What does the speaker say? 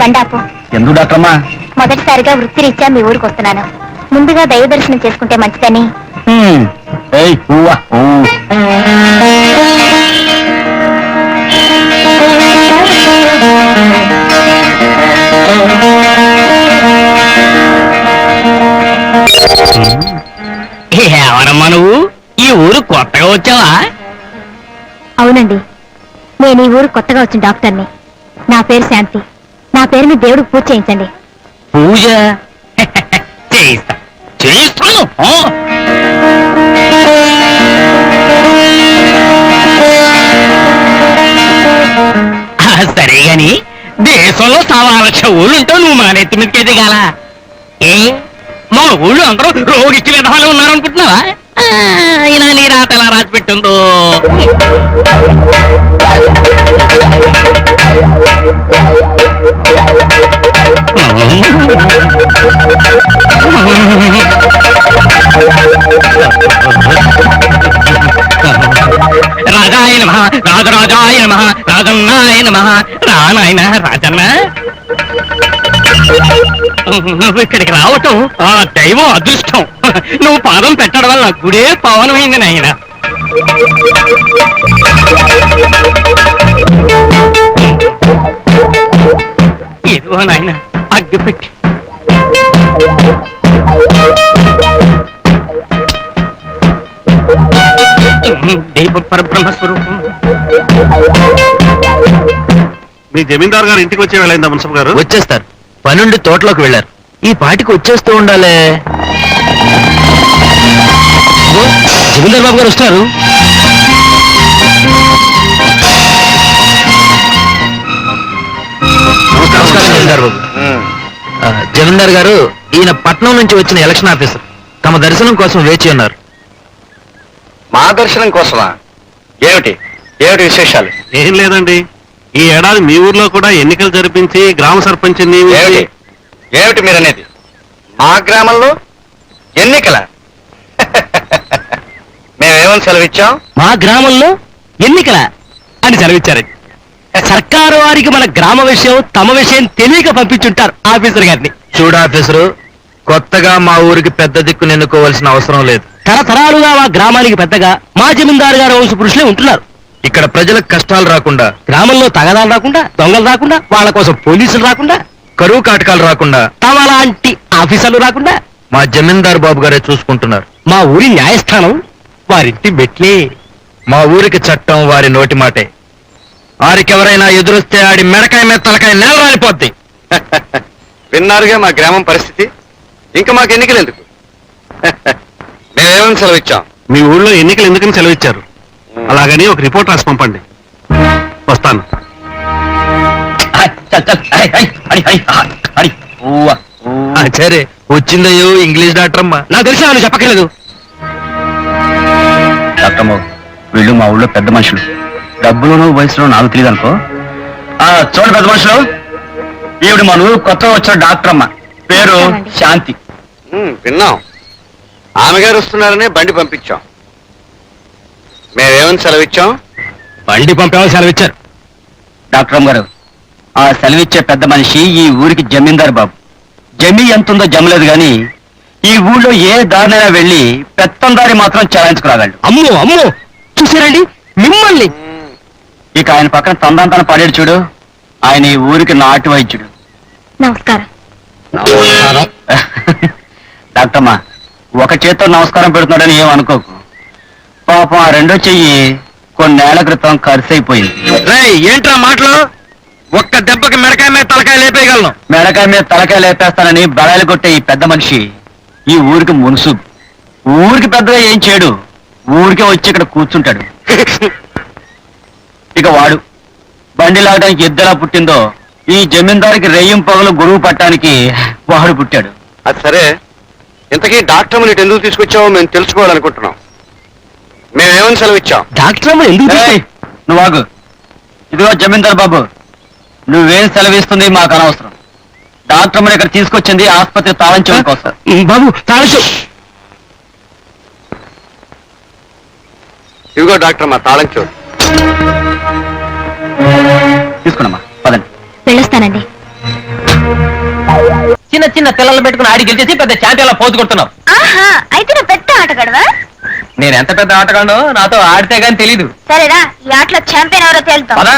బండాపు. ఎందుకు డాక్టర్మా? మొదటిసారిగా వృత్తిరీత్యా మీ ఊరికి వస్తున్నాను. ముందుగా దైవ దర్శనం చేసుకుంటే మంచిదని. ఎవరమ్మా నువ్వు? ఈ ఊరు కొత్తగా వచ్చావా? అవునండి, నేను ఈ ఊరు కొత్తగా వచ్చిన డాక్టర్ని. నా పేరు శాంతి. నా పేరుని దేవుడికి పూజ చేయించండి. పూజ చేయిస్తాను. సరే గాని దేశంలో 1,00,000 ఊళ్ళుంటావు, నువ్వు మా నెత్తి మీదకి ఎదిగాల? ఏ మా ఊళ్ళో అందరూ రోగిచ్చి విధాలు ఉన్నారనుకుంటున్నావా? ఇలా నీ రాత ఎలా రాసి పెట్టిందో. రాజాయ నమః, రాజరాజాయ నమః, రాజన్నాయ నమః. రానాయన రాజన్న, నువ్వు ఇక్కడికి రావటం ఆ దైవం అదృష్టం. నువ్వు పాదం పెట్టడం వల్ల గుడే పవనమైంది నాయన. ఇదిగో నాయన అగ్గి పెట్టి. దైవ పరబ్రహ్మ స్వరూపం. మీ జమీందారు గారు ఇంటికి వచ్చే వెళ్ళైందా మున్సబ్ గారు? వచ్చేస్తారు, పనుండి తోటలోకి వెళ్ళారు. ఈ పాటికి వచ్చేస్తూ ఉండాలే. జమీందార్ బాబు గారు వస్తున్నారు. నమస్కారం జమీందార్ బాబు. జమీందార్ గారు, ఈయన పట్నం నుంచి వచ్చిన ఎలక్షన్ ఆఫీసర్. తమ దర్శనం కోసం వేచి ఉన్నారు. మా దర్శనం కోసమా? ఏమిటి ఏమిటి విశేషాలు? ఏం లేదండి, ఈ ఏడాది మీ ఊర్లో కూడా ఎన్నికలు జరిపించి గ్రామ సర్పంచ్ ఏమిటి ఏమిటి మీరనేది? మా గ్రామంలో ఎన్నికల? మేమేమని సెలవిచ్చాం? మా గ్రామంలో ఎన్నికల అని సెలవిచ్చారండి. సర్కారు వారికి మన గ్రామ విషయం తమ విషయం తెలియక పంపించుంటారు ఆఫీసర్ గారిని. చూడు ఆఫీసరు, కొత్తగా మా ఊరికి పెద్ద దిక్కును ఎన్నుకోవాల్సిన అవసరం లేదు. తరతరాలుగా మా గ్రామానికి పెద్దగా మా జమీందారు గారు వంశ పురుషులే ఉంటున్నారు. ఇక్కడ ప్రజలకు కష్టాలు రాకుండా, గ్రామంలో తగదాలు రాకుండా, దొంగలు రాకుండా, వాళ్ళ కోసం పోలీసులు రాకుండా, కరువు కాటకాలు రాకుండా, తమ లాంటి ఆఫీసర్లు రాకుండా మా జమీందారు బాబు గారే చూసుకుంటున్నారు. మా ఊరి న్యాయస్థానం వారింటి మెట్లే. మా ఊరికి చట్టం వారి నోటి మాటే. వారికెవరైనా ఎదురొస్తే ఆడి మెడకాయ మీద తలకాయ నేల రాలిపోద్ది. విన్నారుగా మా గ్రామం పరిస్థితి. ఇంకా మాకు ఎన్నికలు ఎందుకు? మేమేమని సెలవిచ్చాం? మీ ఊళ్ళో ఎన్నికలు ఎందుకని సెలవిచ్చారు? అలాగని ఒక రిపోర్ట్ రాసి పంపండి. వస్తాను. సరే, వచ్చిందయ్యో ఇంగ్లీష్ డాక్టర్ అమ్మా. నాకు తెలిసి అని చెప్పక్కర్లేదు. డాక్టర్మో, వీళ్ళు మా ఊళ్ళో పెద్ద మనుషులు. డబ్బులను వయసులో నాకు తెలియదు అనుకో. చూడండి పెద్ద మనుషులు, ఈవిడ మన ఊరు కొత్తగా వచ్చిన డాక్టర్ అమ్మ, పేరు శాంతి. విన్నాం, ఆమె గారు వస్తున్నారని బండి పంపించాం. మేమేమని సెలవిచ్చాం? బండి పంపేమని సెలవిచ్చారు. డాక్టర్ అమ్మ గారు, ఆ సెలవిచ్చే పెద్ద మనిషి ఈ ఊరికి జమీందారు బాబు. జమీ ఎంతుందో జమలేదు గాని ఈ ఊళ్ళో ఏ దారినైనా వెళ్ళి పెత్తందారి మాత్రం చలాయించుకురాగలడు. అమ్మో అమ్మో, చూసారండి మిమ్మల్ని. ఇక ఆయన పక్కన తందాంతన పడేడు చూడు, ఆయన ఈ ఊరికి నాటు వైద్యుడు. నమస్కారం. డాక్టర్మా, ఒక చేత్తో నమస్కారం పెడుతున్నాడని ఏమనుకోకు. పాపం ఆ రెండో చెయ్యి కొన్నేళ్ల క్రితం ఖర్చు అయిపోయింది. ఏంట్రా మాటలు? ఒక్క దెబ్బకి మెడకాయ మీద తలకాయ లేపేయగలను. మెడకాయ మీద తలకాయ లేపేస్తానని బడాయిలు కొట్టే ఈ పెద్ద మనిషి ఈ ఊరికి మునుసు. ఊరికి పెద్దగా ఏం చేయడు, ఊరికే వచ్చి ఇక్కడ కూర్చుంటాడు. ఇక వాడు బండి లాగడానికి ఎద్దలా పుట్టిందో ఈ జమీందారికి రెయ్యం పగలు గురువు పట్టడానికి వాడు పుట్టాడు. అది సరే, ఇంతకీ డాక్టర్ నీటి ఎందుకు తీసుకొచ్చావో మేము తెలుసుకోవాలనుకుంటున్నాం. మేమేమని సెలవిచ్చాం? డాక్టర్ అమ్మ ఎందుకు? నువ్వు ఆగు. ఇదిగో జమీందార్ బాబు, నువ్వేం సెలవిస్తుంది మాకు అనవసరం. డాక్టర్ అమ్మని ఇక్కడ తీసుకొచ్చింది ఆసుపత్రి తాళం చెవుల కోసం. బాబు తాళం. ఇదిగో డాక్టర్ అమ్మ తాళం చెవులు. తీసుకున్నమ్మా, పదండి. వెళ్ళొస్తానండి. చిన్న పిల్లలు పెట్టుకుని ఆడి గెలిచేసి పెద్ద ఛాంపియన్లా పోజు కొడుతున్నావు. ఆహా, అయితే నువ్వు పెద్ద ఆటగాడువా? నేను ఎంత పెద్ద ఆటగాడో నాతో ఆడితే గాని తెలీదు. సరేరా, ఈ ఆటలో ఛాంపియన్ ఎవరో తేలుతాం. పదా